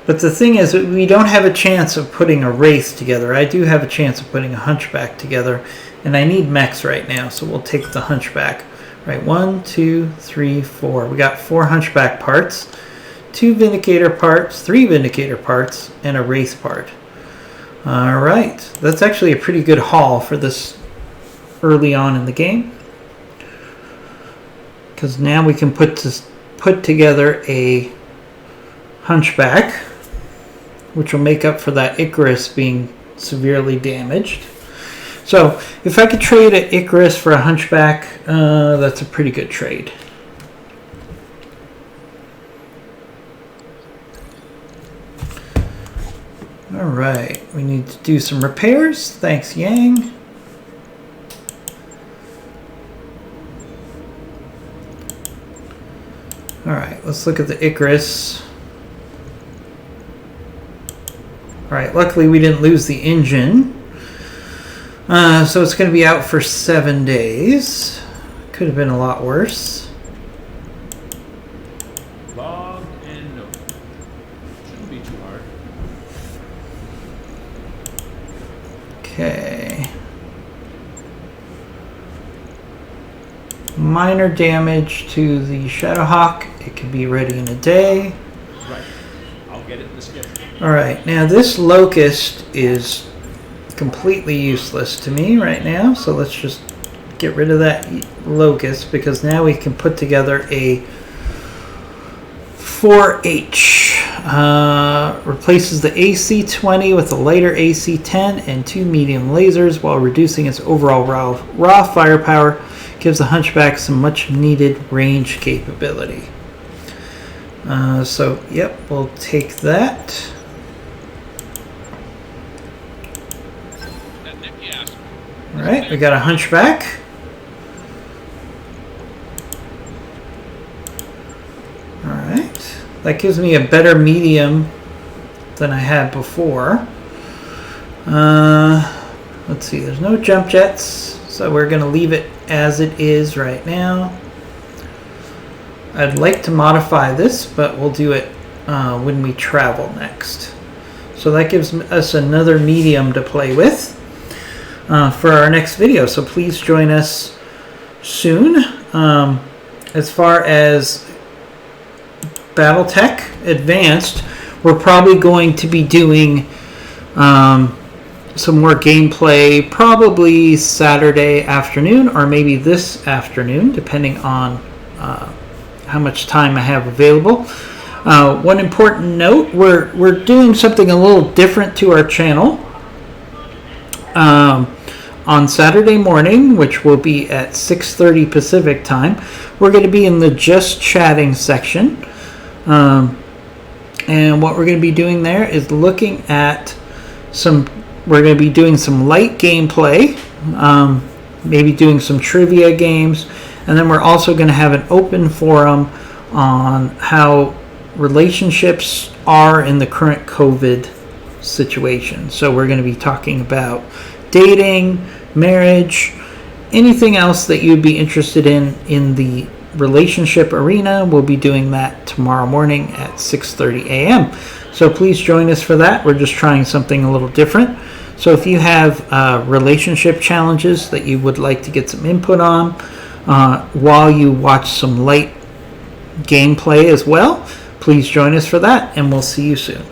But the thing is, we don't have a chance of putting a race together. I do have a chance of putting a hunchback together, and I need mechs right now, so we'll take the hunchback. Right, 1, 2, 3, 4. We got 4 hunchback parts, 2 vindicator parts, 3 vindicator parts, and a race part. All right, that's actually a pretty good haul for this early on in the game, because now we can put together a hunchback, which will make up for that Icarus being severely damaged. So if I could trade an Icarus for a hunchback, that's a pretty good trade. All right, we need to do some repairs. Thanks, Yang. All right, let's look at the Icarus. All right, luckily we didn't lose the engine. So it's going to be out for 7 days. Could have been a lot worse. Log and note. Shouldn't be too hard. Okay. Minor damage to the Shadowhawk. It could be ready in a day. Right. I'll get it in the schedule. Alright, now this Locust is completely useless to me right now, so let's just get rid of that Locust, because now we can put together a 4H. Replaces the AC-20 with a lighter AC-10 and 2 medium lasers while reducing its overall raw firepower. Gives the Hunchback some much needed range capability. So, yep, we'll take that. Alright, we got a Hunchback. Alright, that gives me a better medium than I had before. Let's see, there's no jump jets, so we're going to leave it as it is right now. I'd like to modify this, but we'll do it when we travel next. So that gives us another medium to play with for our next video. So please join us soon. As far as Battletech Advanced, we're probably going to be doing some more gameplay probably Saturday afternoon, or maybe this afternoon, depending on how much time I have available. One important note, we're doing something a little different to our channel. On Saturday morning, which will be at 6:30 Pacific time, we're going to be in the Just Chatting section. And what we're going to be doing there is looking at we're going to be doing some light gameplay, maybe doing some trivia games, and then we're also going to have an open forum on how relationships are in the current COVID situation. So we're going to be talking about dating, marriage, anything else that you'd be interested in the relationship arena. We'll be doing that tomorrow morning at 6:30 a.m. So please join us for that. We're just trying something a little different. So if you have relationship challenges that you would like to get some input on while you watch some light gameplay as well, please join us for that, and we'll see you soon.